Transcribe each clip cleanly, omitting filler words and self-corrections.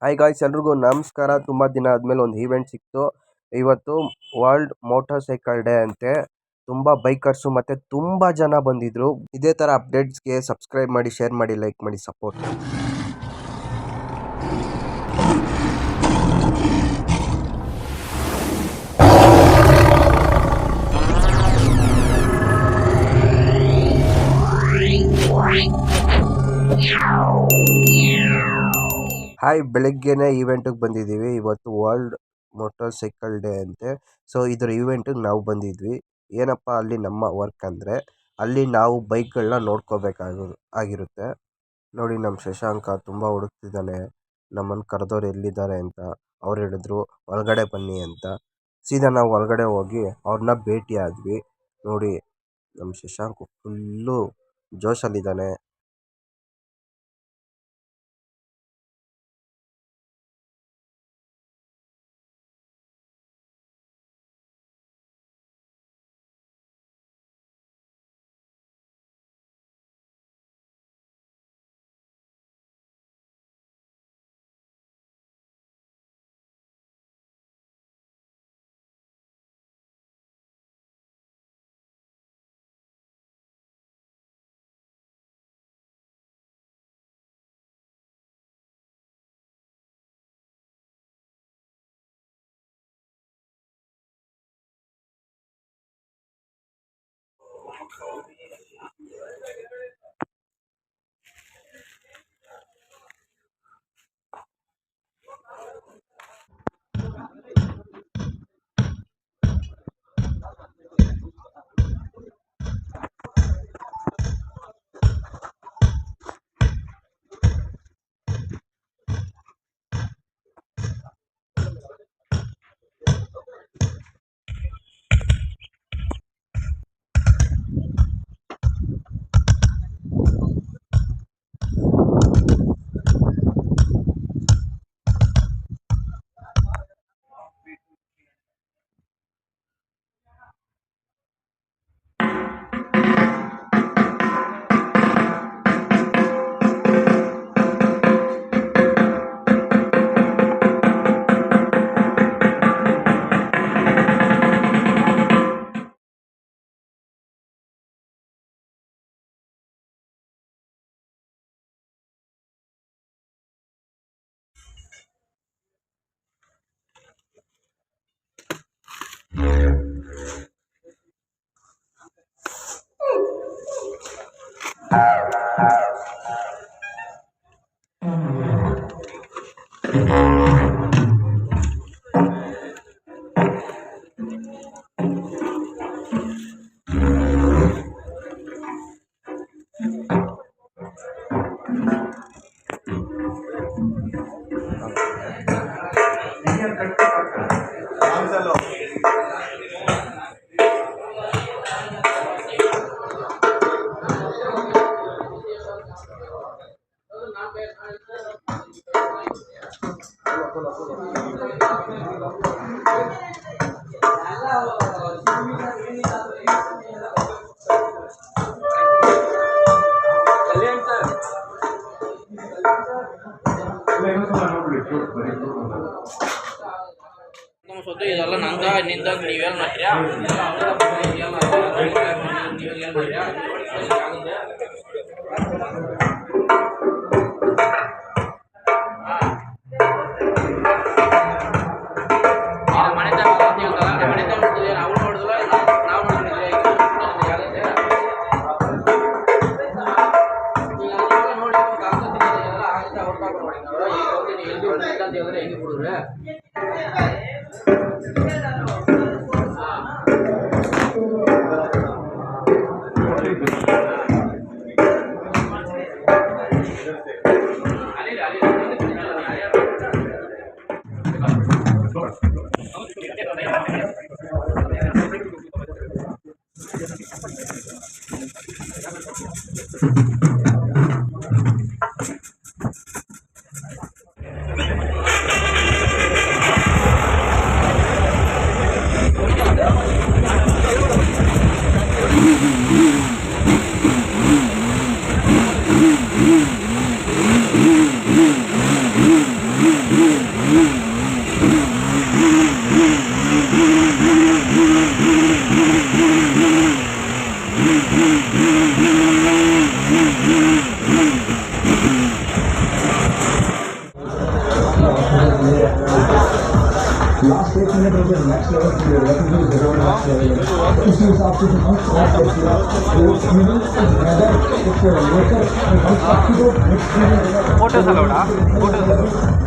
Hi guys, ಎಲ್ರಿಗೂ ನಮಸ್ಕಾರ. ತುಂಬ ದಿನ ಆದಮೇಲೆ ಒಂದು ಈವೆಂಟ್ ಸಿಕ್ತು. ಇವತ್ತು ವರ್ಲ್ಡ್ ಮೋಟಾರ್ ಸೈಕಲ್ ಡೇ ಅಂತೆ. ತುಂಬ ಬೈಕರ್ಸು ಮತ್ತು ತುಂಬ ಜನ ಬಂದಿದ್ರು. ಇದೇ ಥರ ಅಪ್ಡೇಟ್ಸ್ಗೆ ಸಬ್ಸ್ಕ್ರೈಬ್ ಮಾಡಿ, ಶೇರ್ ಮಾಡಿ, ಲೈಕ್ ಮಾಡಿ, ಸಪೋರ್ಟ್. ಹಾಯ್, ಬೆಳಗ್ಗೆನೇ ಈವೆಂಟಿಗೆ ಬಂದಿದ್ದೀವಿ. ಇವತ್ತು ವರ್ಲ್ಡ್ ಮೋಟಾರ್ ಸೈಕಲ್ ಡೇ ಅಂತೆ. ಸೊ ಇದರ ಈವೆಂಟಿಗೆ ನಾವು ಬಂದಿದ್ವಿ. ಏನಪ್ಪ ಅಲ್ಲಿ ನಮ್ಮ ವರ್ಕ್ ಅಂದರೆ, ಅಲ್ಲಿ ನಾವು ಬೈಕ್ಗಳನ್ನ ಆಗಿರುತ್ತೆ. ನೋಡಿ, ನಮ್ಮ ಶಶಾಂಕ ತುಂಬ ಹುಡುಕ್ತಿದ್ದಾನೆ. ನಮ್ಮನ್ನು ಕರೆದವ್ರು ಎಲ್ಲಿದ್ದಾರೆ ಅಂತ. ಅವ್ರು ಹೇಳಿದ್ರು ಒಳಗಡೆ ಬನ್ನಿ ಅಂತ. ಸೀದಾ ನಾವು ಒಳಗಡೆ ಹೋಗಿ ಅವ್ರನ್ನ ಭೇಟಿ ಆದ್ವಿ. ನೋಡಿ, ನಮ್ಮ ಶಶಾಂಕ್ ಫುಲ್ಲು ಜೋಶಲ್ಲಿದ್ದಾನೆ. ಸೊತ್ತು ಇದೆಲ್ಲ ನಂದ ನಿಂದ ನೀವೇನು ಮಾಡ್ತೀರಾ? ಹೆಂಗೆ ಕೊಡಿದ್ರೆ Last 8 minutes of the next level, revenue is around next level. This is up to the house, whether it's a local, up to the next level. Photos allowed, huh? Photos.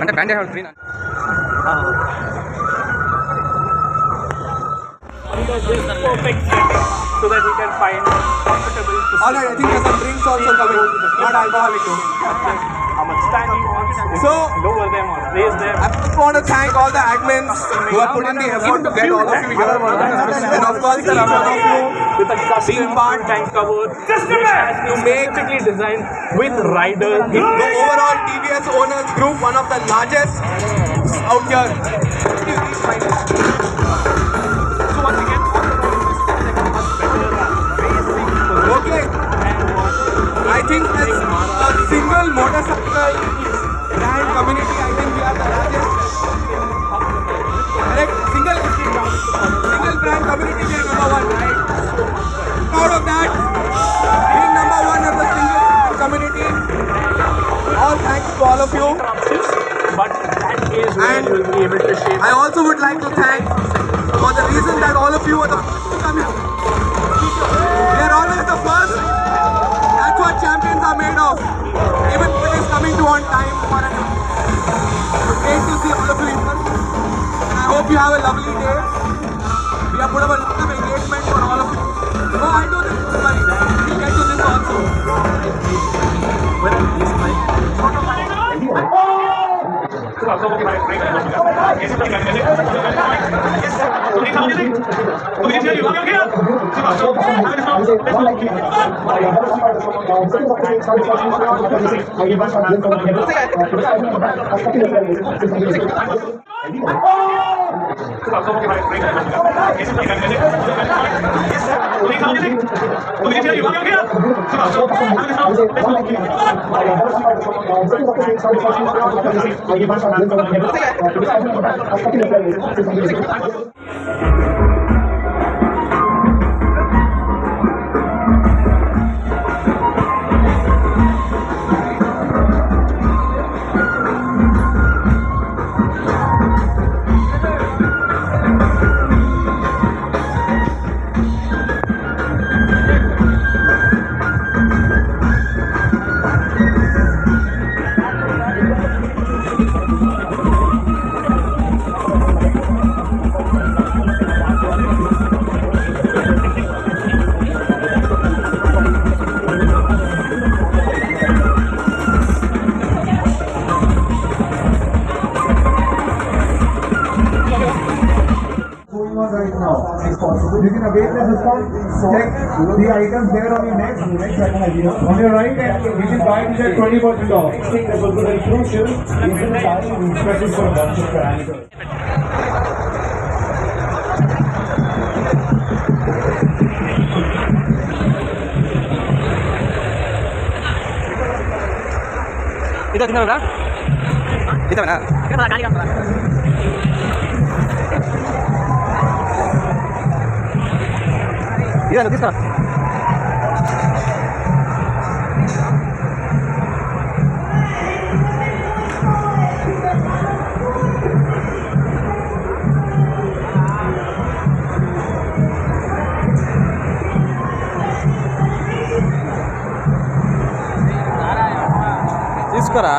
అంటే band free perfect setting so that we can find comfortable. Alright, I think there's some drinks also coming. Not alcoholic though. How much time you want to So, lower them or raise them. I just want to thank all the admins who have put in the effort to get all of you here. And of course, the number of you with a custom part tank cover which has been specifically designed with riders. the overall TVS owners group, one of the largest out here. So once again, Okay, I think as a single motorcycle brand community, I think we are the largest. Correct? Single brand community, we are number one, right? Proud of that. Being number one as a single brand community. All thanks to all of you. but that is where And you will be able to shape. I also would like to thank for the reason that all of you are the first to come here. We are always the first. That's what champions are made of. Even if it is coming to on time for an great to see all of you here. And I hope you have a lovely day. We have put up a lot of engagement for all of you. Oh, I know this is funny. We'll get to this also. is possible. You can avail the discount. Check the items there on your next on your right hand, you can buy it at 20% off. Next thing that will be very crucial is the size instructions for a bunch of parameters. Itu tinggal berapa? Kita mana? Kita malah kali kan. Iya, nanti sekarang. తీసుకురా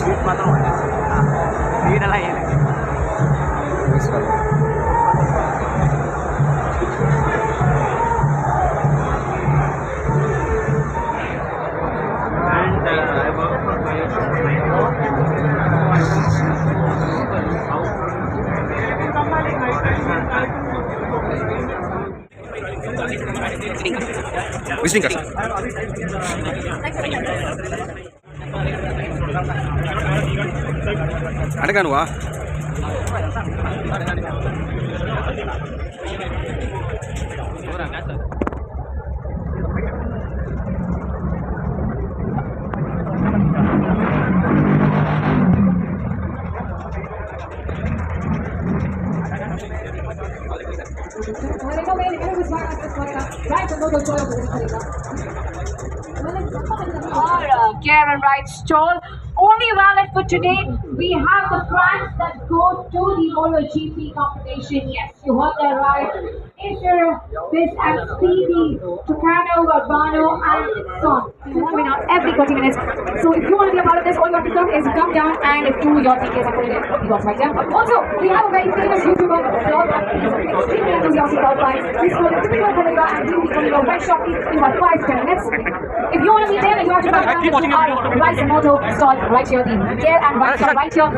sweet మాత్రం sweet అలా visiting cards. Ada kan wah? Care and Ride stall. Only valid for today. We have the prize that goes to the MotoGP competition. Yes, you heard that right. Acer, Biz and Speedy, Tucano, Urbano and Son. You want to win out every 30 minutes. So if you want to be a part of this, all you have to do is come down and do your tickets and put it in. You got right there. Also, we have a very famous YouTuber, vlog, he's extremely enthusiastic about bikes. He's called a typical Kalinga and he will be coming out very shortly in about 5-10 minutes. If you want to be there, you have to come down to our Rise and Moto stall right here, the Care and Ride stall right here.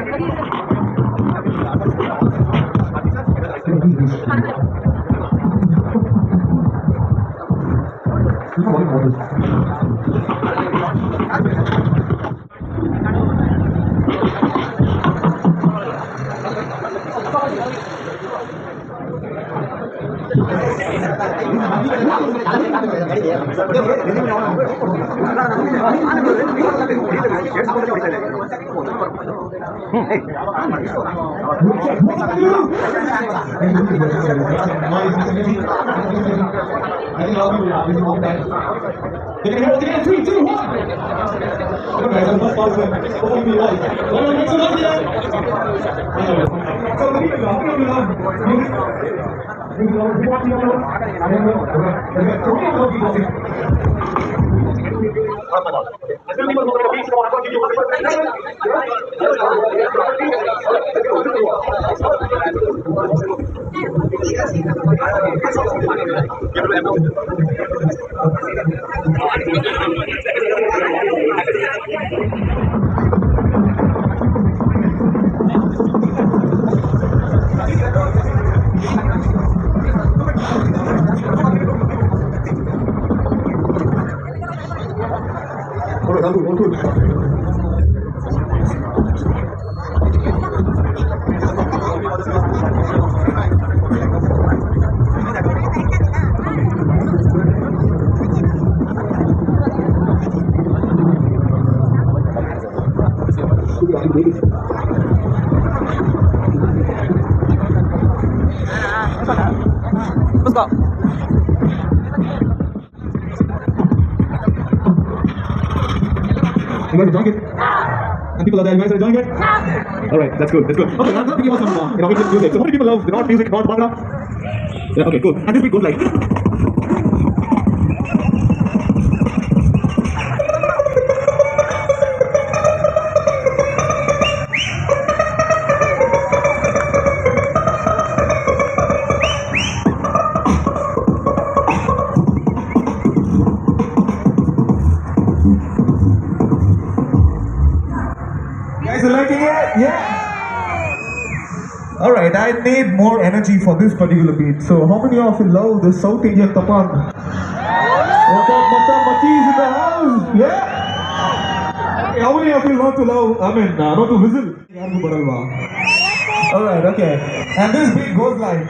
Let's go. You guys enjoying it? And people are there, you guys are enjoying it? Alright, that's good, that's good. Okay, I'm thinking about some innovative music. So how many people love the not music, not Bhangra? Yeah, okay, cool. And this beat goes like... guys are liking it? Yeah. Alright, I need more energy for this particular beat. So how many of you love the South Indian tapan? What up, machis in the house? Yeah? How many of you not to whistle? Alright, okay. And this beat goes like...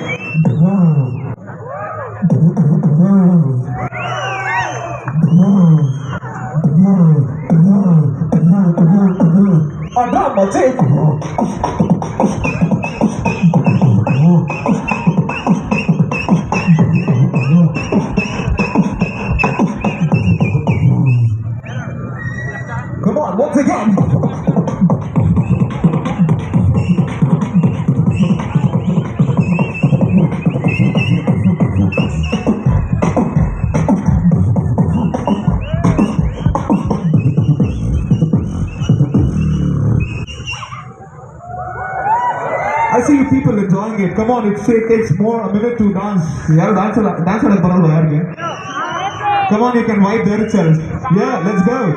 Come on, once again. I see you people enjoying it. Come on, it takes more a minute to dance. Dance Come on, you can vibe there itself. Yeah, let's go.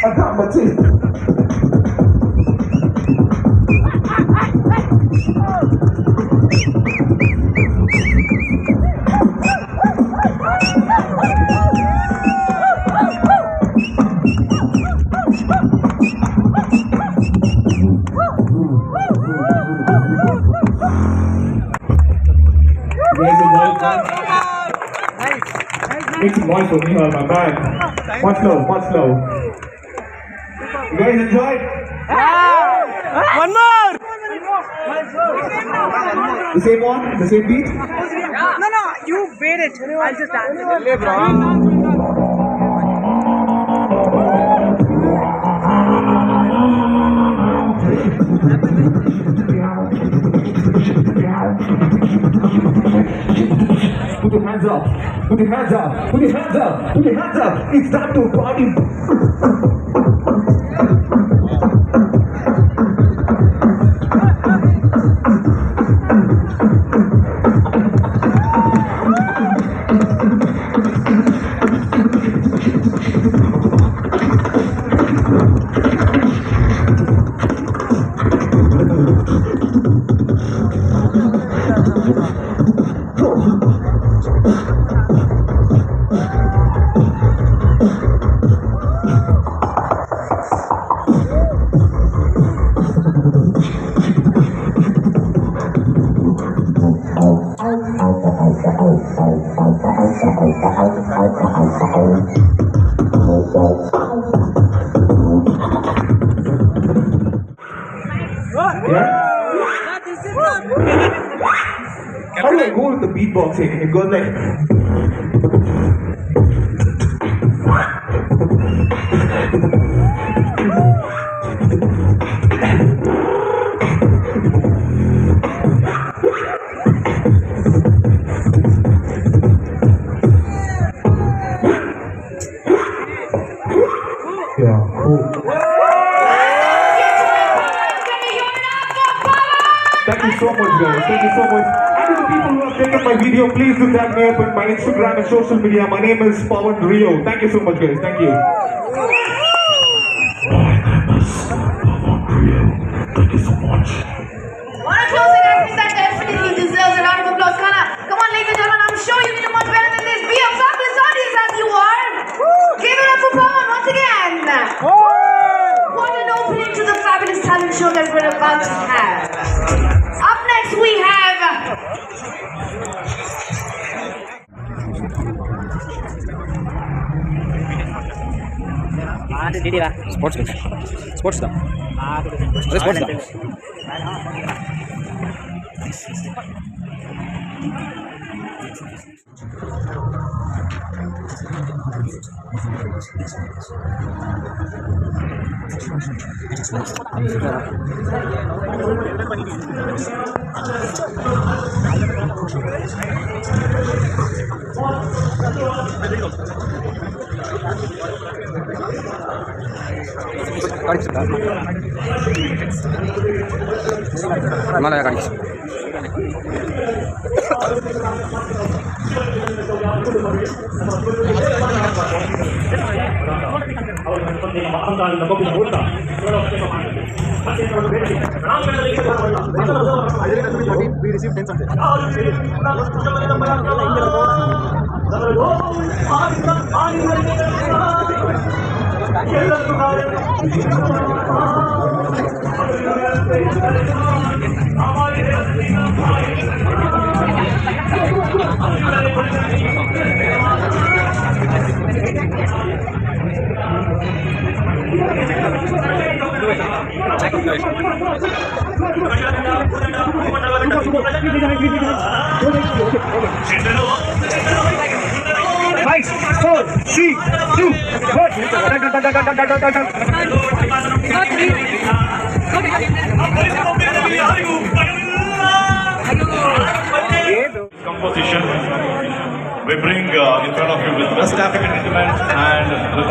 I got my teeth. Make some noise for me, my man. Much love. You guys enjoyed? One more! The same one? The same beat? No, you wait it. I'll just dance. Put your hands up. Put your hands up. Put your hands up. Put your hands up. It's time to party. How do I go with the beatboxing? It goes like... Yeah. Thank you so much, guys. Thank you so much. And to the people who have taken my video, please do tag me up in my Instagram and social media. My name is Pawan Rio. Thank you so much, guys. Thank you. Thank you so much. What a closing act that definitely deserves a round of applause. Come on, ladies and gentlemen, I'm sure you can do much better than this. Be a fabulous audience as you are. Give it up for Pawan once again. What an opening to the fabulous talent show that we're about to have. Up next we have... Sports Himalaya गाड़ी Composition we bring in front of you with West African instruments and with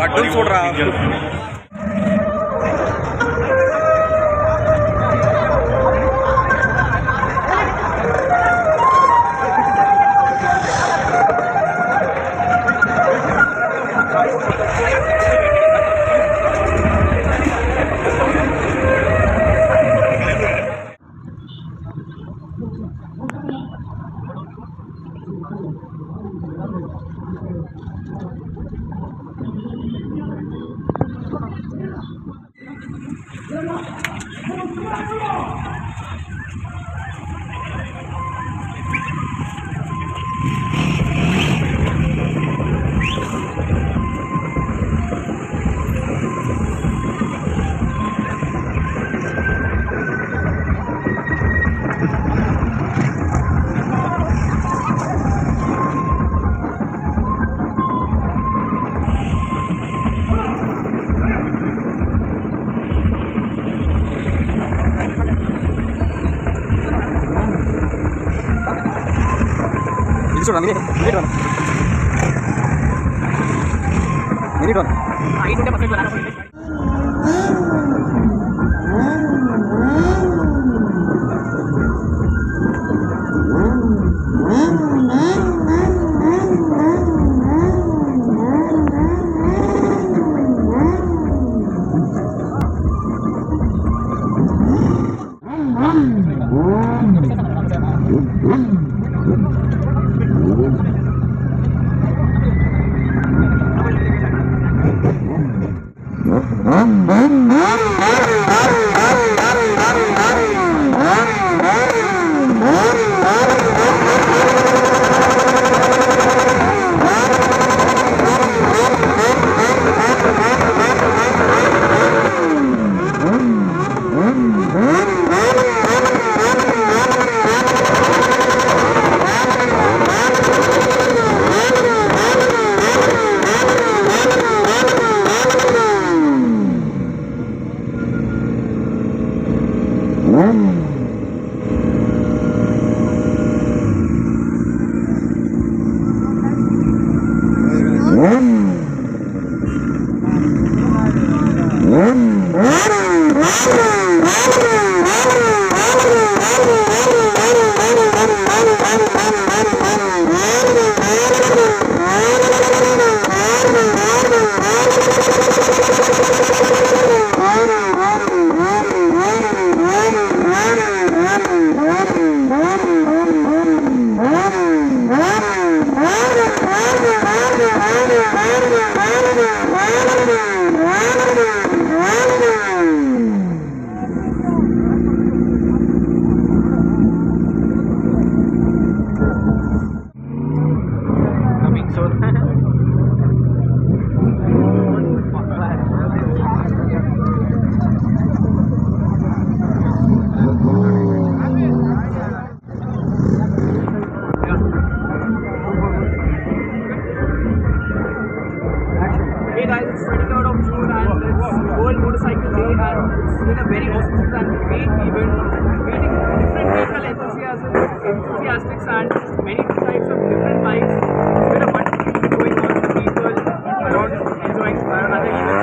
enthusiastics and many types of different bikes. It's been a wonderful thing going on with people around enjoying other events.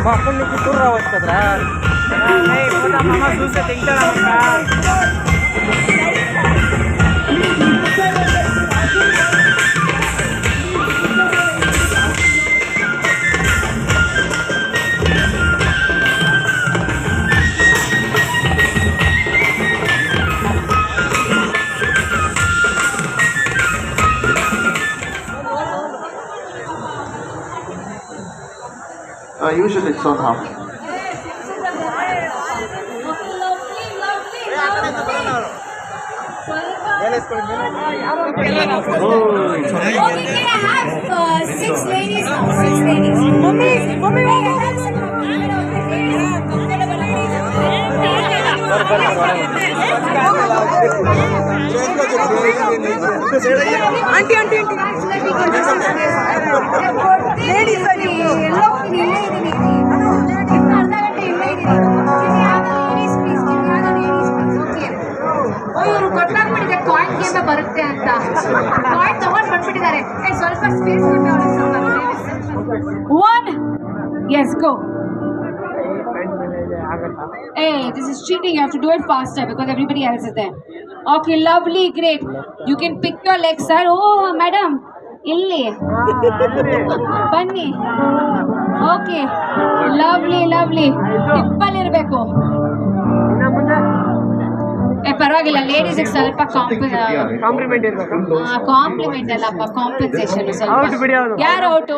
Makan ni kita rawat kadra. Hey, puta mama susah tinggal apa? Usually it's somehow. Okay, can I have 6 ladies now? 6 ladies. Mommy, ಇವರು ಗೊತ್ತಾಗ್ಬಿಟ್ಟಿದೆ coin game ಬರುತ್ತೆ ಅಂತ coin ತಗೊಂಡು ಬಂದ್ಬಿಟ್ಟಿದ್ದಾರೆ ಸ್ವಲ್ಪ space ಒನ್ ಎಸ್ ಗೋ Hey, this is cheating. You have to do it faster because everybody else is there. Okay, lovely, great. You can pick your legs, sir. Oh, madam. Illi. Bunny. Okay. Lovely, lovely. Tippal irbeku. ಪರವಾಗಿಲ್ಲ ಲೇಡೀಸಿಗೆ ಸ್ವಲ್ಪ compliment ಇರಬೇಕು. Compliment ಅಲ್ಲಪ್ಪ compensation ಸ್ವಲ್ಪ ಯಾರು out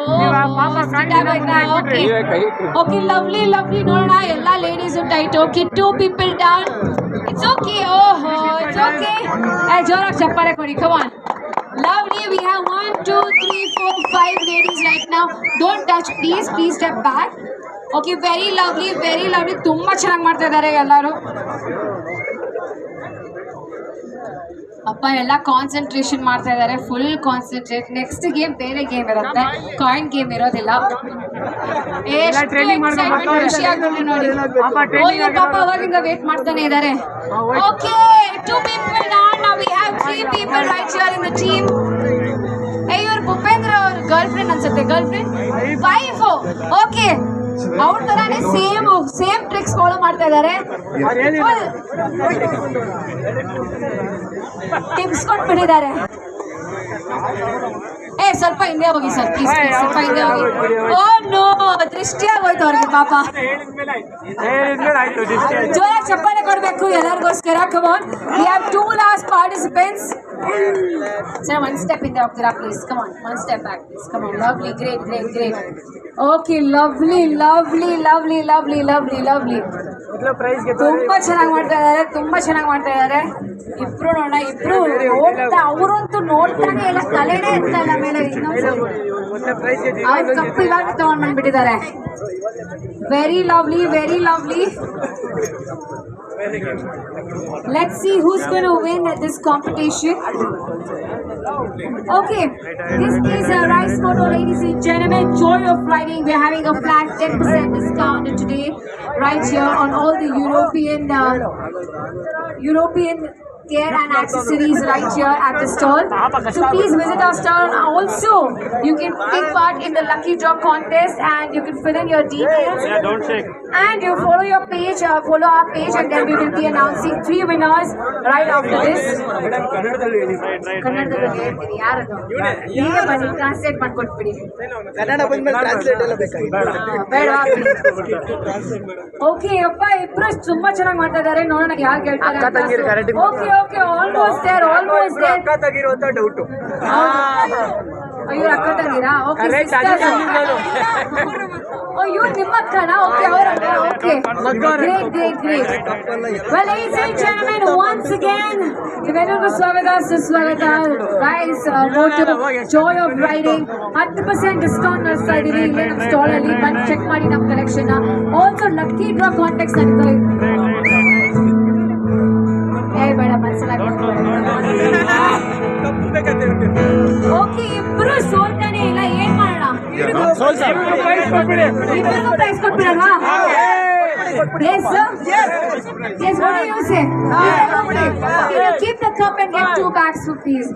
okay lovely lovely ನೋಡೋಣ ಎಲ್ಲ ladies tight okay 2 people down it's okay ಓಹೋ it's okay ಜೋರಾಗಿ ಚಪ್ಪಾಳೆ ಕೊಡಿ come on lovely we have 1 2 3 4 5 ladies right now don't touch please step back okay very lovely ತುಂಬಾ ಚೆನ್ನಾಗಿ ಮಾಡ್ತಾ ಇದ್ದಾರೆ ಎಲ್ಲರೂ ಅಪ್ಪ ಎಲ್ಲ ಕಾನ್ಸಂಟ್ರೇಷನ್ ಮಾಡ್ತಾ ಇದ್ದಾರೆ ಫುಲ್ ಕಾನ್ಸಂಟ್ರೇಟ್ ನೆಕ್ಸ್ಟ್ ಗೇಮ್ ಬೇರೆ ಗೇಮ್ ಇರುತ್ತೆ ಕಾಯಿನ್ ಗೇಮ್ ಇರೋದಿಲ್ಲ ಖುಷಿ ಆಗ್ತದೆ ನೋಡಿ ಪಾಪ ಅವಾಗಿಂದ ವೇಟ್ ಮಾಡ್ತಾನೆ ಇದ್ದಾರೆ okay 2 people now we have 3 people right here in the team ಇವ್ರು ಭೂಪೇಂದ್ರ ಅವ್ರ ಗರ್ಲ್ ಫ್ರೆಂಡ್ ಅನ್ಸುತ್ತೆ ಗರ್ಲ್ ಫ್ರೆಂಡ್ ವೈಫ್ ಓಕೆ ಅವ್ರ ತರಾನೇ ಸೇಮ್ ಟ್ರಿಕ್ಸ್ ಫಾಲೋ ಮಾಡ್ತಾ ಇದ್ದಾರೆ ಟಿಪ್ಸ್ ಕೊಟ್ಬಿಟ್ಟಿದ್ದಾರೆ ಸ್ವಲ್ಪ ಹಿಂದೆ ಹೋಗಿ ಸರ್ ಪ್ಲೀಸ್ ಸ್ವಲ್ಪ ಹಿಂದೆ ಹೋಗಿ ಓ ನೋ ದೃಷ್ಟಿ ಆಗೋಯ್ತು ಅವ್ರಿಗೆ ಪಾಪ ಜೋರಾಗಿ ಚಪ್ಪಾಳೆ ಕೊಡ್ಬೇಕು ಎಲ್ಲರಿಗೋಸ್ಕರ come on we have 2 last participants sir one step in the ಹೋಗ್ತೀರಾ please come on one step back please come on lovely great okay lovely ತುಂಬಾ ಚೆನ್ನಾಗಿ ಮಾಡ್ತಾ ಇದ್ದಾರೆ ಇಬ್ರು ನೋಡೋಣ ಇಬ್ರು ನೋಡ್ತಾ ಅವರಂತೂ ನೋಡ್ತಾನೆ ಎಲ್ಲ ತಲೆನೇ ಇರ್ತಲ್ಲ ಮೇಲೆ ಅವ್ರು ಕಪ್ಪು ಇವಾಗ ತಗೊಂಡ್ ಬಂದ್ಬಿಟ್ಟಿದ್ದಾರೆ very lovely let's see who's going to win at this competition okay this is a Rice Moto ladies and gentlemen joy of riding we're having a flat 10% discount today right here on all the European gear and accessories right here at the stall. So please visit our stall. Also, you can take part in the lucky draw contest and you can fill in your details. Yeah, don't shake. And you follow our page, and then we will be announcing 3 winners right after this. ಕನ್ನಡದಲ್ಲಿ ಹೇಳ್ತೀನಿ ಯಾರದು ಈಗ ಬನ್ನಿ translate ಮಾಡ್ಕೊಟ್ಬಿಡಿ Kannada ಬಂದ್ಮೇಲೆ translate ಎಲ್ಲ ಬೇಕಾಗಿತ್ತು ಬೇಡ okay ಅಪ್ಪ ಇಬ್ರು ತುಂಬಾ ಚೆನ್ನಾಗಿ ಮಾಡ್ತಾ ಇದ್ದಾರೆ ನೋಡೋಣ ಯಾರು ಗೆಲ್ತಾರೆ ಓಕೆ ಆಲ್ಮೋಸ್ಟ್ ದೇರ್ ಅಕ್ಕ ತಗಿರೋ ಅಂತ ಡೌಟ್ ಇವ್ರ ಅಕ್ಕ ತಂಗಿರಾ ಓಕೆ ಇವ್ರು ನಿಮ್ಮ ಅಕ್ಕನಾ ಓಕೆ ಅವರಕ್ಕ okay great well ladies and gentlemen once again ಇವೆಲ್ಲರಿಗೂ ಸುಸ್ವಾಗತ guys Moto joy of riding 10% discount ನಡೆಸ್ತಾ ಇದೀವಿ ಇಲ್ಲೇ ನಮ್ಮ ಸ್ಟಾಲ್ ಅಲ್ಲಿ ಬಂದು ಚೆಕ್ ಮಾಡಿ ನಮ್ಮ collection also lucky draw contacts ನಡೀತಾ ಬೇಡ ಮನಸ್ಸಲ್ಲಿ ಓಕೆ ಇಬ್ರು ಸೋಲ್ತಾನೆ ಇಲ್ಲ ಏನ್ ಮಾಡೋಣ ಇಬ್ಬರಿಗೂ price ಕೊಟ್ಬಿಡಲ್ವಾ Yes, sir. Yes, what do you say? Can you keep the cup and get 2 bags, please?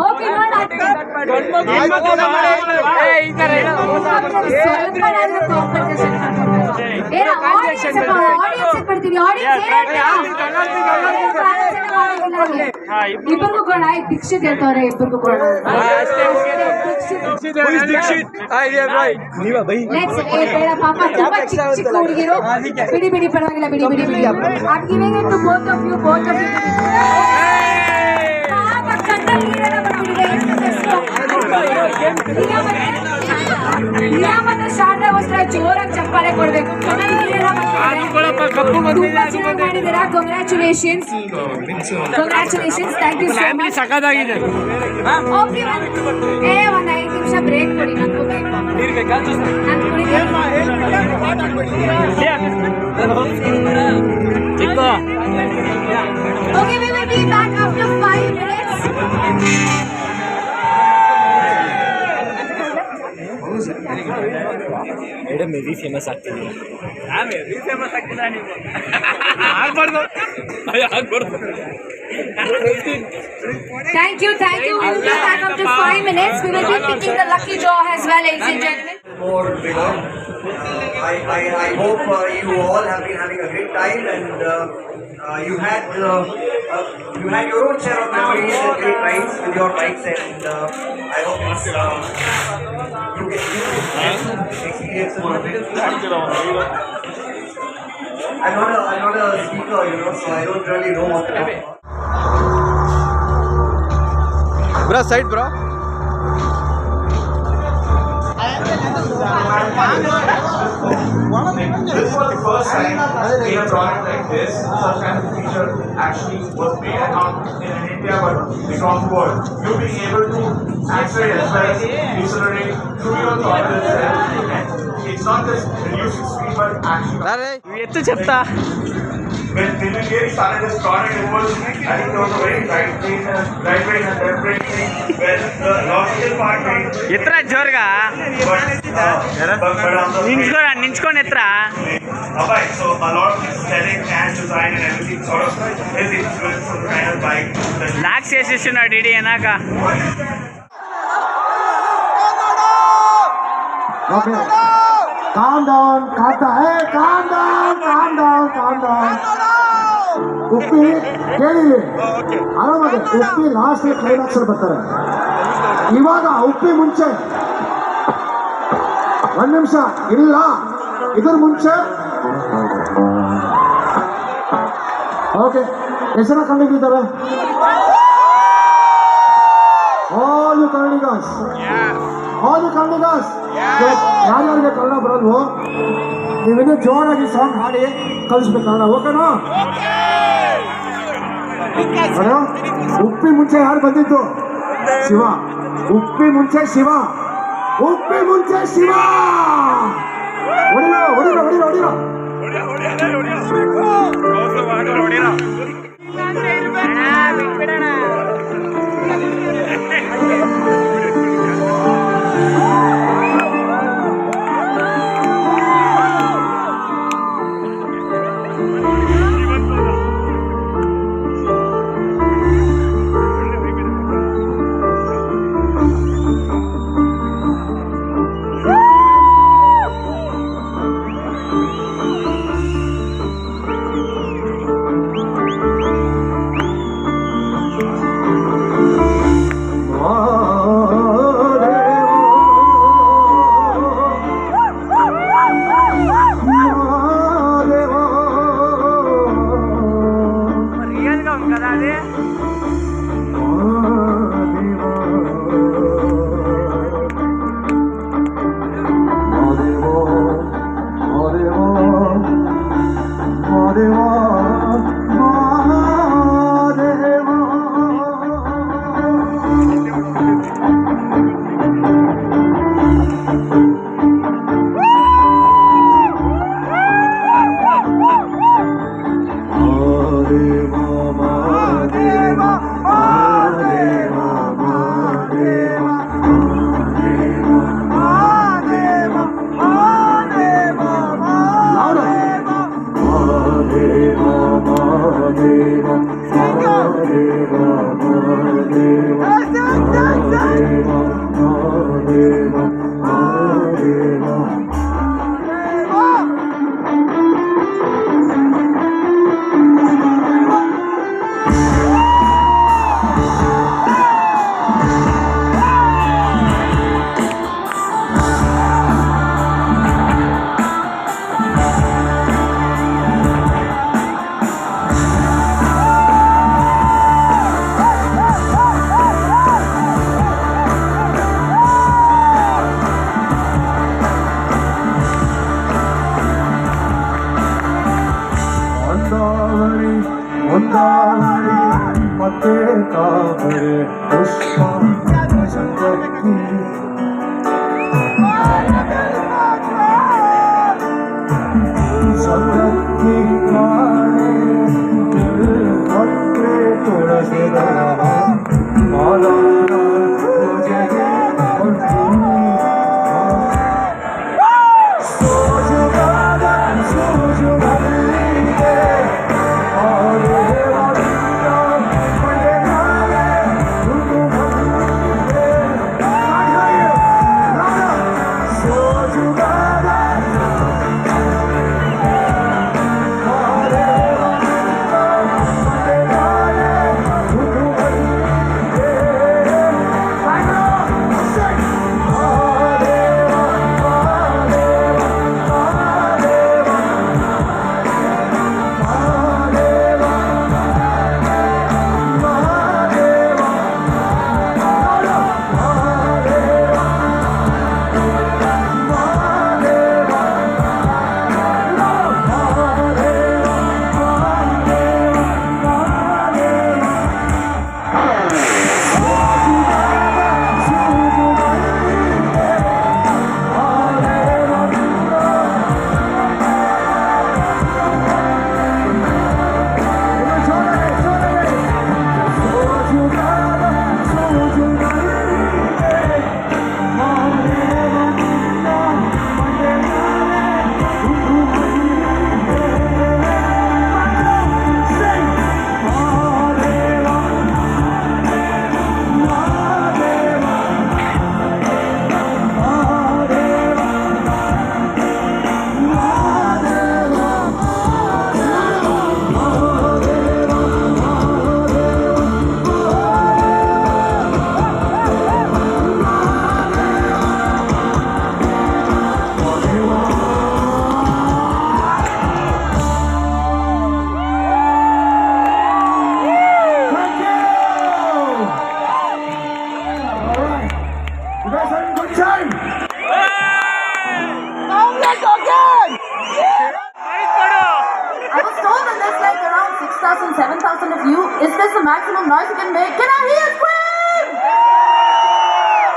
Okay ನೋಡ ಇಬ್ಬರಿಗೂ ಕೊಡ ದೀಕ್ಷಿತ್ ಹೇಳ್ತವ್ರೆ ಇಬ್ಬರಿಗೂ ಕೊಡ ಬೇಡ ಪಾಪ ತುಂಬಾ ಚಿಕ್ಕ ಚಿಕ್ಕ ಹುಡುಗಿರು ಬಿಡಿ ಬಿಡಿ ಪರವಾಗಿಲ್ಲ ಬಿಡಿ ಬಿಡಿ ಬಿಡಿ I'm giving it to both of you ಪಾಪ ಕಣ್ಣಲ್ಲಿ ನೀರೆಲ್ಲ ಬಂದ್ಬಿಟ್ಟಿದೆ ರಿಯಾ ಮತ್ತೆ ಶಾರದಾಗೋಸ್ಕರ ಜೋರಾಗಿ ಚಪ್ಪಾಳೆ ಕೊಡ್ಬೇಕು ಕಣ್ಣಲ್ಲಿ ನೀರೆಲ್ಲ ಬಂದ್ಬಿಟ್ಟಿದೆ ತುಂಬಾ ಚೆನ್ನಾಗಿ ಮಾಡಿದ್ದೀರಾ congratulations thank you so much ಸಖತ್ತಾಗಿದೆ ಓಕೆ ಒಂದು 5 ನಿಮಿಷ ಬ್ರೇಕ್ ಕೊಡಿ ನನಗೂ ಬೇಕು ನಾನು Okay, we will be back after 5 minutes. Madam heavy famous ಆಗ್ತಿದೆ Thank you. We will be back after 5 minutes. We will be picking the lucky draw as well, ladies and gentlemen. I hope you all have been having a great time and you had your own share of memories and great rides with your bikes and I hope it's, you get experience of it. I'm not a speaker, so I don't really know what to talk about. Bro, side bro. This was the first time in a product like this, such kind of feature actually was made not in India but across the world. You being able to accelerate as well as decelerate through your thought itself. It's not just reducing speed but actually. When we really started this product, it was, I think there was a very right brain and left brain where the logical part came. ಎತ್ತರ ಜೋರ್ಗ ನಿಂಚ್ಕೊಂಡು ಎತ್ತರ Bike. So a lot of aesthetic and design and everything sort of is influenced from the kind of bike that lock ಸೇಸಿಸ್ಟು ನೋಡಿ ಇಡೀ ಏನಾಕ Okay. Calm down, Kata. Hey, calm down. Uppi ಕೇಳಿ ಆರಾಮಾಗಿ Uppi last climax ಅಲ್ಲಿ ಬರ್ತಾರೆ ಇವಾಗ ಉಪ್ಪಿ ಮುಂಚೆ 1 ನಿಮಿಷ ಇಲ್ಲ ಇದ್ರ ಮುಂಚೆ ಓಕೆ ಎಷ್ಟು ಜನ ಕನ್ನಡಿಗರಿದ್ದಾರೆ ಆಲ್ ಯು ಕನ್ನಡಿಗರ್ಸ್ ಯಾರ್ಯಾರಿಗೆ ಕನ್ನಡ ಬರಲ್ವೋ ನೀವಿನ್ನೂ ಜೋರಾಗಿ ಸಾಂಗ್ ಹಾಡಿ ಕಲಿಸ್ಬೇಕು ಕನ್ನಡ ಓಕೆನಾ ಉಪ್ಪಿ ಮುಂಚೆ ಯಾರು ಬಂದಿದ್ದು ಶಿವ ಉಪ್ಪಿ ಮುಂಚೆ Shiva ಹೊಡಿರೋ 7,000 of you. Is this the maximum noise you can make? Can I hear a scream?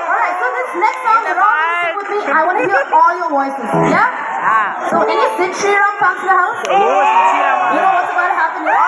Alright, so this next song, you're all gonna sing with me. I want to hear all your voices, yeah? So any Sid Sriram fans in the house? You know what's about to happen here?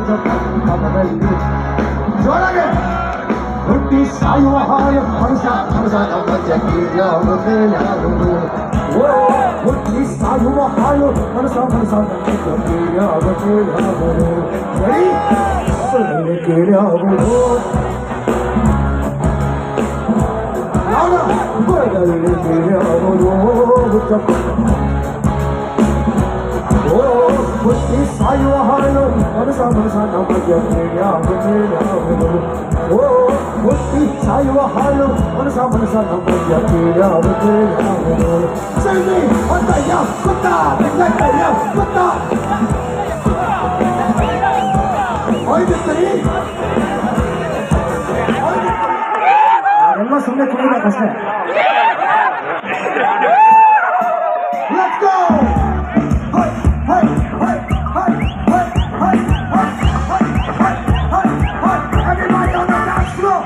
ಪದದಲ್ಲಿ ಜೋರಾಗೆ ಹುಟ್ಟಿ ಸಾಯುವ ಹಾಯ ಮನಸ ಮನಸ ನಮ್ಮ ಜಗ್ಗಿಯಾವುದು ಯಾವುದು ಓ ಹುಟ್ಟಿ ಸಾಯುವ ಹಾಳು ಮನಸ ಮನಸ ನಮ್ಮ ಜಗ್ಗಿಯಾವುದು ಯಾವುದು ಕೇಳ್ಯಾವುದು ಹುಟ್ಟಿ ಸಾಯುವ ಹಾಳು ಮನಸ ಮನಸ ನಮ್ಮ ಜಗ್ಗಿಯಾವುದು ಓ ಹುಟ್ಟಿ ಸಾಯುವ ಹಾಳು ಮನಸ ಮನಸ ನಮ್ಮ ಜಗ್ಗಿಯಾವುದು ಸೈನಿ ಹೊತ್ತಯ್ಯ ಕುತ್ತ ಬೆಂಗಯ್ಯ ಕುತ್ತ ಹೋಯ್ತಿರ್ತೀರಿ ಎಲ್ಲ ಸುಮ್ಮನೆ ಕುಡಿಬೇಕಷ್ಟೇ. Let's go! Hey, hey, hey, hey, hey, hey, hey, hey, hey, hey, hey. Everybody on the dance floor.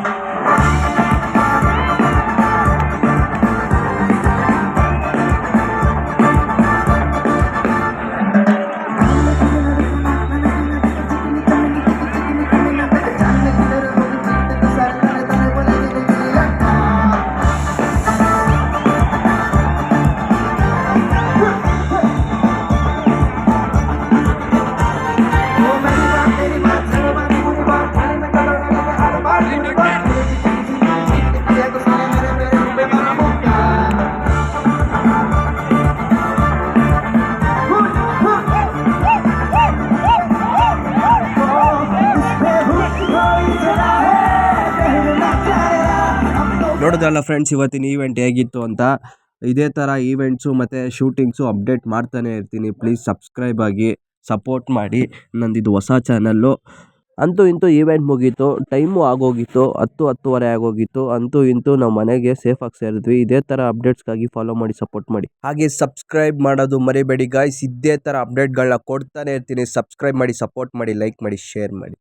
ನೋಡೋದಲ್ಲ ಫ್ರೆಂಡ್ಸ್, ಇವತ್ತಿನ ಈವೆಂಟ್ ಹೇಗಿತ್ತು ಅಂತ. ಇದೇ ಥರ ಈವೆಂಟ್ಸು ಮತ್ತು ಶೂಟಿಂಗ್ಸು ಅಪ್ಡೇಟ್ ಮಾಡ್ತಾನೆ ಇರ್ತೀನಿ. ಪ್ಲೀಸ್ ಸಬ್ಸ್ಕ್ರೈಬ್ ಆಗಿ ಸಪೋರ್ಟ್ ಮಾಡಿ. ನಂದಿದು ಹೊಸ ಚಾನಲ್ಲು. ಅಂತೂ ಇಂತೂ ಈವೆಂಟ್ ಮುಗೀತು, ಟೈಮು ಆಗೋಗಿತ್ತು, 10-10:30 ಆಗೋಗಿತ್ತು. ಅಂತೂ ಇಂತೂ ನಾವು ಮನೆಗೆ ಸೇಫಾಗಿ ಸೇರಿದ್ವಿ. ಇದೇ ಥರ ಅಪ್ಡೇಟ್ಸ್ಗಾಗಿ ಫಾಲೋ ಮಾಡಿ, ಸಪೋರ್ಟ್ ಮಾಡಿ. ಹಾಗೆ ಸಬ್ಸ್ಕ್ರೈಬ್ ಮಾಡೋದು ಮರಿಬೇಡಿ ಗಾಯ್ಸ್. ಇದೇ ಥರ ಅಪ್ಡೇಟ್ಗಳನ್ನ ಕೊಡ್ತಾನೆ ಇರ್ತೀನಿ. ಸಬ್ಸ್ಕ್ರೈಬ್ ಮಾಡಿ, ಸಪೋರ್ಟ್ ಮಾಡಿ, ಲೈಕ್ ಮಾಡಿ, ಶೇರ್ ಮಾಡಿ.